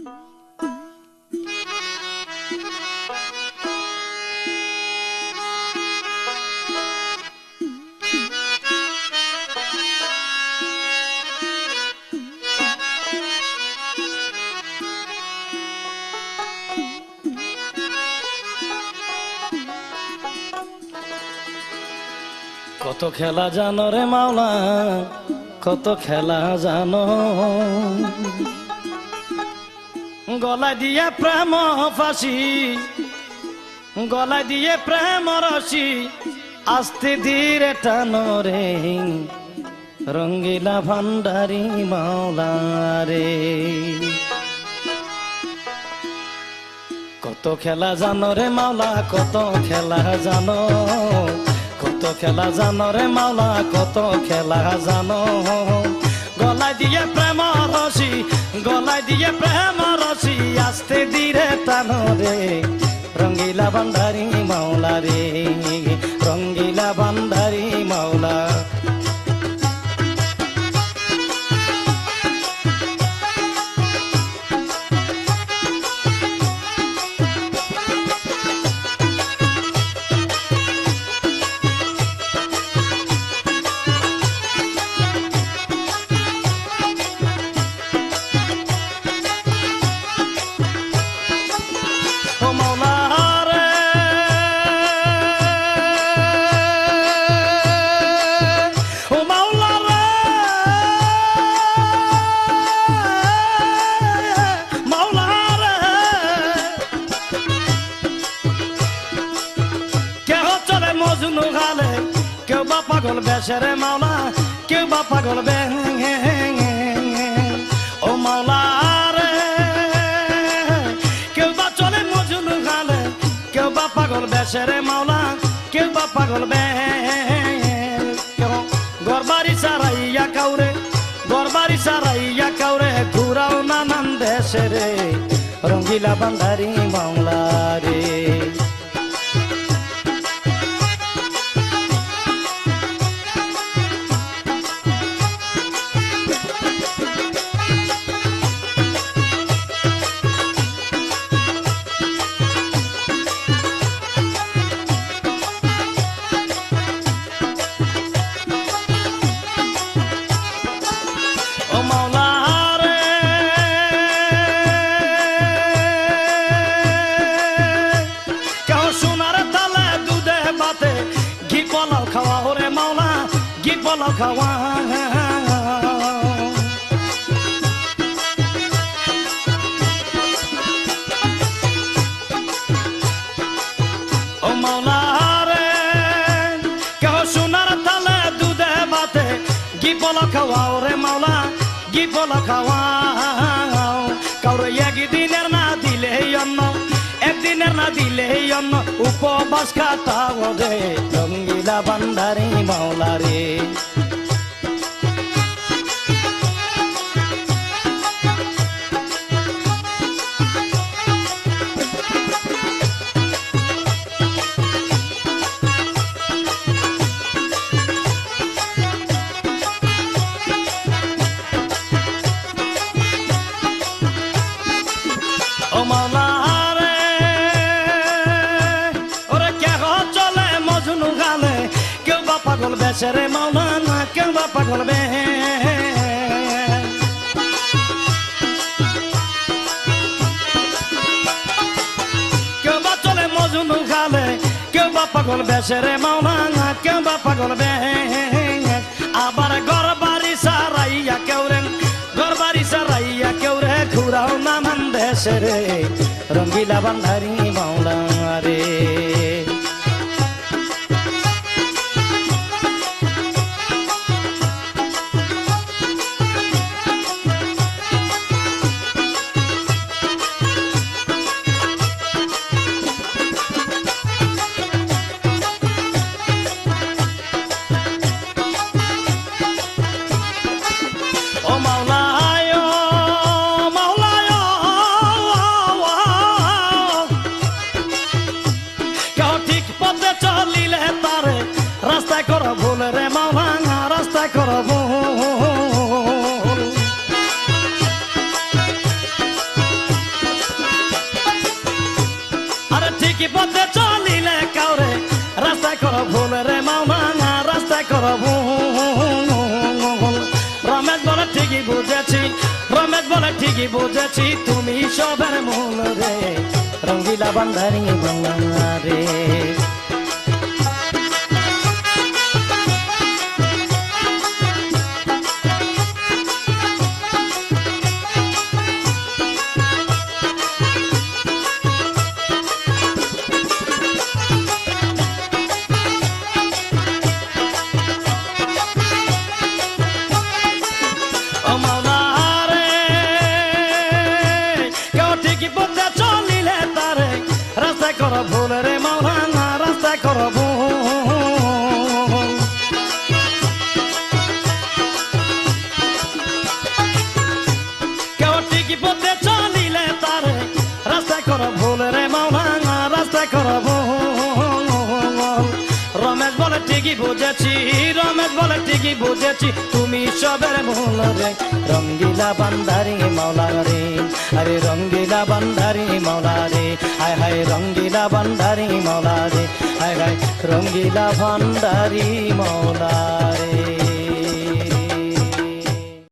কত খেলা জানো রে মাওলা, কত খেলা জানো, গলায় দিয়ে প্রেম ফাঁসি, গলায় দিয়ে প্রেম রশি, আস্তে ধীরে টানো রে রঙ্গিলা ভান্ডারি মাওলা রে। কত খেলা জানো রে মাওলা, কত খেলা জানো, কত খেলা জানো রে মাওলা, কত খেলা জানো, গলায় দিয়ে প্রেম রশি, গলায় দিয়ে প্রেম রশি, আস্তে ধীরে টানো রে রঙ্গিলা ভান্ডারি মাওলা রে, রঙ্গিলা ভান্ডারি মাওলা। কেউ বা পাগল বেশেরে মাওলা, কেউ বা পাগল বে ও মাওলা রে, কেউ বা চলে মজনু গালে, কেউ বা পাগল বেশেরে মাওলা, কেউ বা পাগল বে, কেউ গরবারি সারাইয়া কাউরে, গরবারি সারাইয়া কাউরে, ঘুরাও নানান দেশে রে রঙ্গিলা ভান্ডারি মাওলা রে। খাওয়া ওরে মাওলা, গি পোলাও খাওয়া, ও মাওলা রে, কেহ সোনার তালে দুধে ভাতে, গি পোলাও খাওয়া ওরে মাওলা, গি পোলাও খাওয়া, কাউরে একদিনের না দিলে অন্ন, একদিনের না দিলে অন্ন, উপবাস কাটাও রে রঙ্গিলা ভান্ডারি মাওলা রে। ও মাওলা রে, ওরে কেহ চলে মজনু গালে, কেউ বা পাগল বেশেরে মাওলা না, কেউ বা পাগল বে, কেউ বা চলে মজনু গালে, কেউ বা পাগল বেশেরে মাওলা না, কেউ বা পাগল বে, আবার ঘর বাড়ি সারাইয়া কেউ রে, ঘর বাড়ি সারাইয়া কেউ রে, ঘুরাও নানান দেশে রে রঙ্গিলা ভান্ডারি মাওলা রে। ও মাওলা কেহ ঠিকই পথে চলিলে কাউরে রাস্তায় কর ভুল রে মাওনা রাস্তায় কর ভুল। রমেশ বলে ঠিকই বুঝেছি, রমেশ বলে ঠিকই বুঝেছি, তুমি সবের মূল রে রঙ্গিলা বান্ধারি বাংলা রে। কর ভুল রে মাওলানা রাস্তায় কর ভুল। কেউ ঠিকই পথে চলিলে তারে রাস্তায় কর ভুল রে মাওলানা রাস্তায় কর ভুল। রমেশ বলে ঠিকই বুঝেছি, রমেশ বলে ঠিকই বুঝেছি, তুমি সবের ভুল রে রঙ্গিলা বান্ধারি মাওলা রে। আরে রঙ্গিলা বান্ধারি মাওলা রে, হায় হায় রঙ্গিলা বান্ধারি মাওলা রে, হায় হায় রঙ্গিলা ভান্ডারি মাওলা রে।